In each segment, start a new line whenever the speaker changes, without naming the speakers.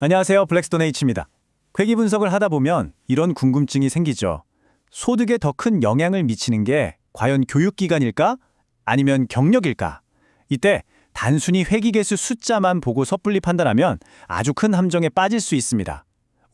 안녕하세요. 블랙스톤 H입니다. 회귀 분석을 하다 보면 이런 궁금증이 생기죠. 소득에 더 큰 영향을 미치는 게 과연 교육기간일까? 아니면 경력일까? 이때 단순히 회귀개수 숫자만 보고 섣불리 판단하면 아주 큰 함정에 빠질 수 있습니다.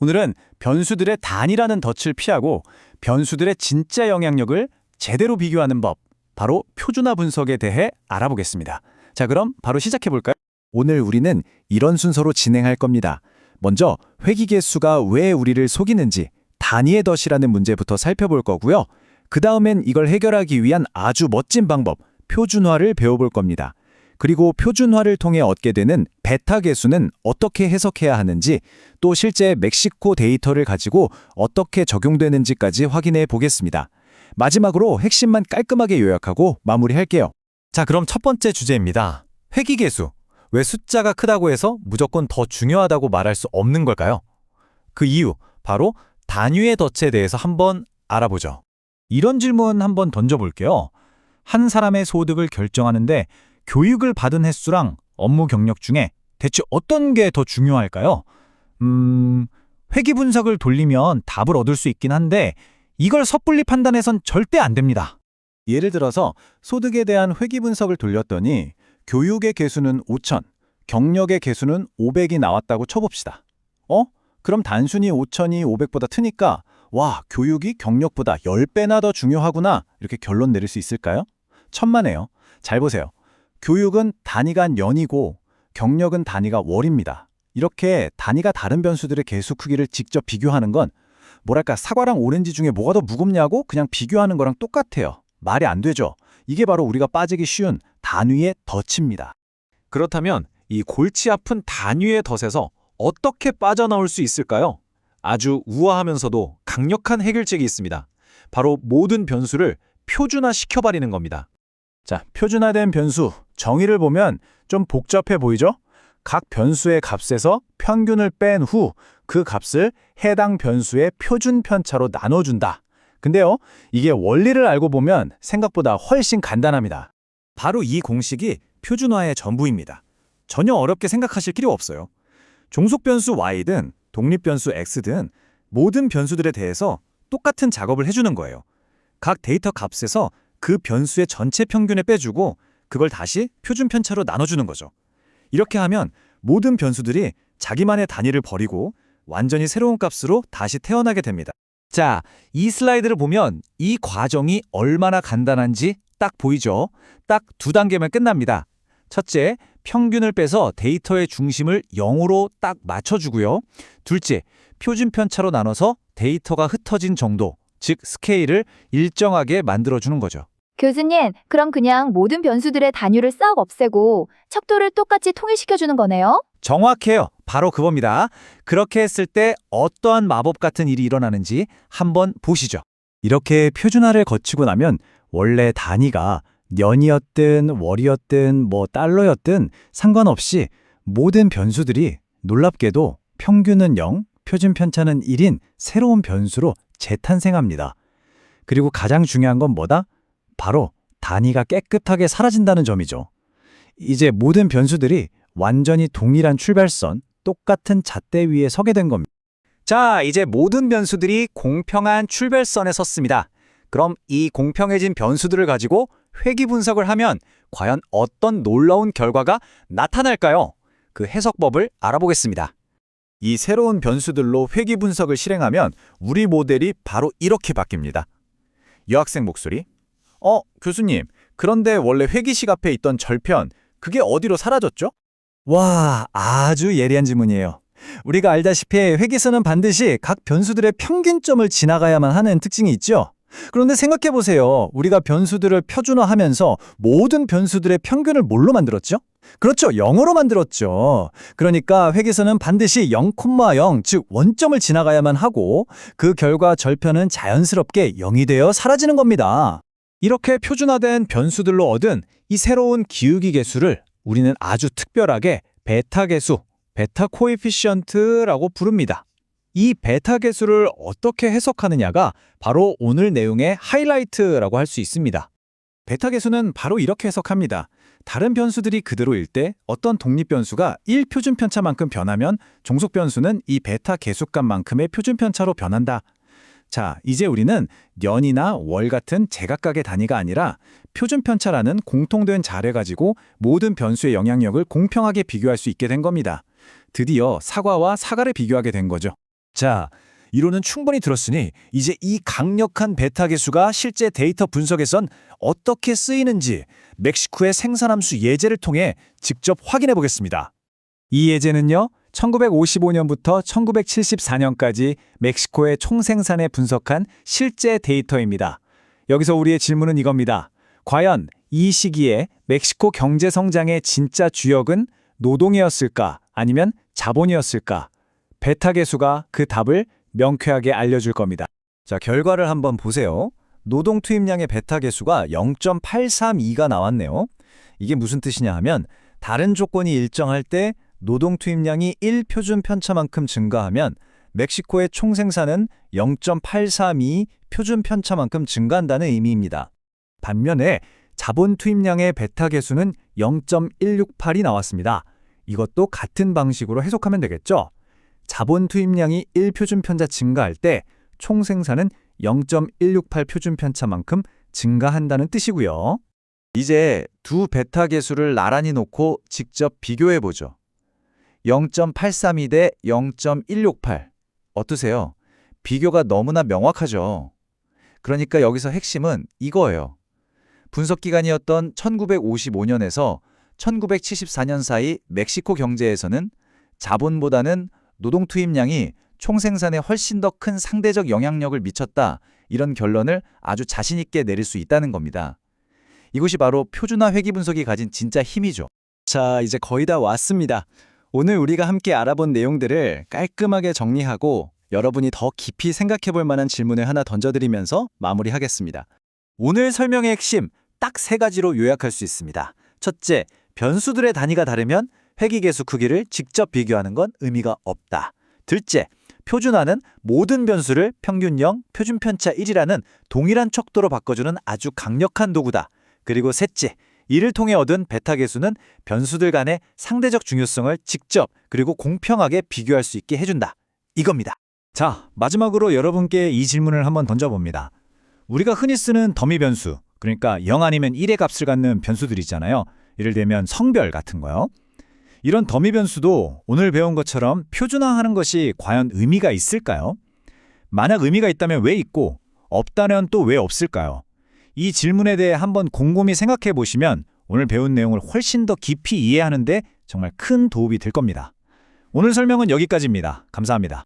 오늘은 변수들의 단위라는 덫을 피하고 변수들의 진짜 영향력을 제대로 비교하는 법, 바로 표준화 분석에 대해 알아보겠습니다. 자, 그럼 바로 시작해볼까요?
오늘 우리는 이런 순서로 진행할 겁니다. 먼저 회귀개수가 왜 우리를 속이는지 단위의 덫이라는 문제부터 살펴볼 거고요. 그 다음엔 이걸 해결하기 위한 아주 멋진 방법, 표준화를 배워볼 겁니다. 그리고 표준화를 통해 얻게 되는 베타 개수는 어떻게 해석해야 하는지, 또 실제 멕시코 데이터를 가지고 어떻게 적용되는지까지 확인해 보겠습니다. 마지막으로 핵심만 깔끔하게 요약하고 마무리할게요.
자, 그럼 첫 번째 주제입니다. 회귀개수. 왜 숫자가 크다고 해서 무조건 더 중요하다고 말할 수 없는 걸까요? 그 이유, 바로 단위의 덫에 대해서 한번 알아보죠.
이런 질문 한번 던져볼게요. 한 사람의 소득을 결정하는데 교육을 받은 횟수랑 업무 경력 중에 대체 어떤 게 더 중요할까요? 회귀 분석을 돌리면 답을 얻을 수 있긴 한데 이걸 섣불리 판단해선 절대 안 됩니다. 예를 들어서 소득에 대한 회귀 분석을 돌렸더니 교육의 개수는 5,000, 경력의 개수는 500이 나왔다고 쳐봅시다. 그럼 단순히 5,000이 500보다 트니까 와, 교육이 경력보다 10배나 더 중요하구나 이렇게 결론 내릴 수 있을까요? 천만에요. 잘 보세요. 교육은 단위가 년이고 경력은 단위가 월입니다. 이렇게 단위가 다른 변수들의 개수 크기를 직접 비교하는 건 뭐랄까, 사과랑 오렌지 중에 뭐가 더 무겁냐고 그냥 비교하는 거랑 똑같아요. 말이 안 되죠. 이게 바로 우리가 빠지기 쉬운 단위의 덫입니다.
그렇다면 이 골치 아픈 단위의 덫에서 어떻게 빠져나올 수 있을까요? 아주 우아하면서도 강력한 해결책이 있습니다. 바로 모든 변수를 표준화시켜버리는 겁니다.
자, 표준화된 변수, 정의를 보면 좀 복잡해 보이죠? 각 변수의 값에서 평균을 뺀 후 그 값을 해당 변수의 표준 편차로 나눠준다. 근데요, 이게 원리를 알고 보면 생각보다 훨씬 간단합니다.
바로 이 공식이 표준화의 전부입니다. 전혀 어렵게 생각하실 필요 없어요. 종속 변수 y든 독립 변수 x든 모든 변수들에 대해서 똑같은 작업을 해주는 거예요. 각 데이터 값에서 그 변수의 전체 평균을 빼주고 그걸 다시 표준 편차로 나눠주는 거죠. 이렇게 하면 모든 변수들이 자기만의 단위를 버리고 완전히 새로운 값으로 다시 태어나게 됩니다. 자, 이 슬라이드를 보면 이 과정이 얼마나 간단한지 딱 보이죠? 딱 두 단계면 끝납니다. 첫째, 평균을 빼서 데이터의 중심을 0으로 딱 맞춰주고요. 둘째, 표준 편차로 나눠서 데이터가 흩어진 정도, 즉 스케일을 일정하게 만들어주는 거죠.
교수님, 그럼 그냥 모든 변수들의 단위를 싹 없애고 척도를 똑같이 통일시켜주는 거네요?
정확해요. 바로 그겁니다. 그렇게 했을 때 어떠한 마법 같은 일이 일어나는지 한번 보시죠.
이렇게 표준화를 거치고 나면 원래 단위가 년이었든 월이었든 달러였든 상관없이 모든 변수들이 놀랍게도 평균은 0, 표준 편차는 1인 새로운 변수로 재탄생합니다. 그리고 가장 중요한 건 뭐다? 바로 단위가 깨끗하게 사라진다는 점이죠. 이제 모든 변수들이 완전히 동일한 출발선, 똑같은 잣대 위에 서게 된 겁니다.
자, 이제 모든 변수들이 공평한 출발선에 섰습니다. 그럼 이 공평해진 변수들을 가지고 회귀 분석을 하면 과연 어떤 놀라운 결과가 나타날까요? 그 해석법을 알아보겠습니다.
이 새로운 변수들로 회귀 분석을 실행하면 우리 모델이 바로 이렇게 바뀝니다. 여학생 목소리. 교수님, 그런데 원래 회귀식 앞에 있던 절편, 그게 어디로 사라졌죠? 와, 아주 예리한 질문이에요. 우리가 알다시피 회귀수는 반드시 각 변수들의 평균점을 지나가야만 하는 특징이 있죠. 그런데 생각해보세요. 우리가 변수들을 표준화하면서 모든 변수들의 평균을 뭘로 만들었죠? 그렇죠, 0으로 만들었죠. 그러니까 회귀수는 반드시 0,0, 즉 원점을 지나가야만 하고 그 결과 절편은 자연스럽게 0이 되어 사라지는 겁니다. 이렇게 표준화된 변수들로 얻은 이 새로운 기울기 개수를 우리는 아주 특별하게 베타 개수, 베타 코에피시언트라고 부릅니다. 이 베타 개수를 어떻게 해석하느냐가 바로 오늘 내용의 하이라이트라고 할 수 있습니다. 베타 개수는 바로 이렇게 해석합니다.
다른 변수들이 그대로일 때 어떤 독립 변수가 1 표준 편차만큼 변하면 종속 변수는 이 베타 계수값만큼의 표준 편차로 변한다. 자, 이제 우리는 년이나 월 같은 제각각의 단위가 아니라 표준 편차라는 공통된 자를 가지고 모든 변수의 영향력을 공평하게 비교할 수 있게 된 겁니다. 드디어 사과와 사과를 비교하게 된 거죠.
자, 이론은 충분히 들었으니 이제 이 강력한 베타 계수가 실제 데이터 분석에선 어떻게 쓰이는지 멕시코의 생산함수 예제를 통해 직접 확인해 보겠습니다.
이 예제는요, 1955년부터 1974년까지 멕시코의 총생산에 분석한 실제 데이터입니다. 여기서 우리의 질문은 이겁니다. 과연 이 시기에 멕시코 경제 성장의 진짜 주역은 노동이었을까 아니면 자본이었을까? 베타 계수가 그 답을 명쾌하게 알려줄 겁니다.
자, 결과를 한번 보세요. 노동 투입량의 베타 계수가 0.832가 나왔네요. 이게 무슨 뜻이냐 하면 다른 조건이 일정할 때 노동 투입량이 1 표준 편차만큼 증가하면 멕시코의 총생산은 0.832 표준 편차만큼 증가한다는 의미입니다. 반면에 자본 투입량의 베타 계수는 0.168이 나왔습니다. 이것도 같은 방식으로 해석하면 되겠죠? 자본 투입량이 1 표준 편차 증가할 때 총생산은 0.168 표준 편차만큼 증가한다는 뜻이고요. 이제 두 베타 계수를 나란히 놓고 직접 비교해 보죠. 0.832 대 0.168. 어떠세요? 비교가 너무나 명확하죠. 그러니까 여기서 핵심은 이거예요. 분석 기간이었던 1955년에서 1974년 사이 멕시코 경제에서는 자본보다는 노동 투입량이 총생산에 훨씬 더 큰 상대적 영향력을 미쳤다. 이런 결론을 아주 자신 있게 내릴 수 있다는 겁니다. 이것이 바로 표준화 회귀 분석이 가진 진짜 힘이죠.
자, 이제 거의 다 왔습니다. 오늘 우리가 함께 알아본 내용들을 깔끔하게 정리하고 여러분이 더 깊이 생각해 볼 만한 질문을 하나 던져드리면서 마무리하겠습니다.
오늘 설명의 핵심 딱 3가지로 요약할 수 있습니다. 첫째, 변수들의 단위가 다르면 회귀계수 크기를 직접 비교하는 건 의미가 없다. 둘째, 표준화는 모든 변수를 평균 0, 표준 편차 1이라는 동일한 척도로 바꿔주는 아주 강력한 도구다. 그리고 셋째, 이를 통해 얻은 베타 계수는 변수들 간의 상대적 중요성을 직접 그리고 공평하게 비교할 수 있게 해준다. 이겁니다.
자, 마지막으로 여러분께 이 질문을 한번 던져봅니다. 우리가 흔히 쓰는 더미 변수, 그러니까 0 아니면 1의 값을 갖는 변수들 있잖아요. 예를 들면 성별 같은 거요. 이런 더미 변수도 오늘 배운 것처럼 표준화하는 것이 과연 의미가 있을까요? 만약 의미가 있다면 왜 있고 없다면 또 왜 없을까요? 이 질문에 대해 한번 곰곰이 생각해 보시면 오늘 배운 내용을 훨씬 더 깊이 이해하는 데 정말 큰 도움이 될 겁니다. 오늘 설명은 여기까지입니다. 감사합니다.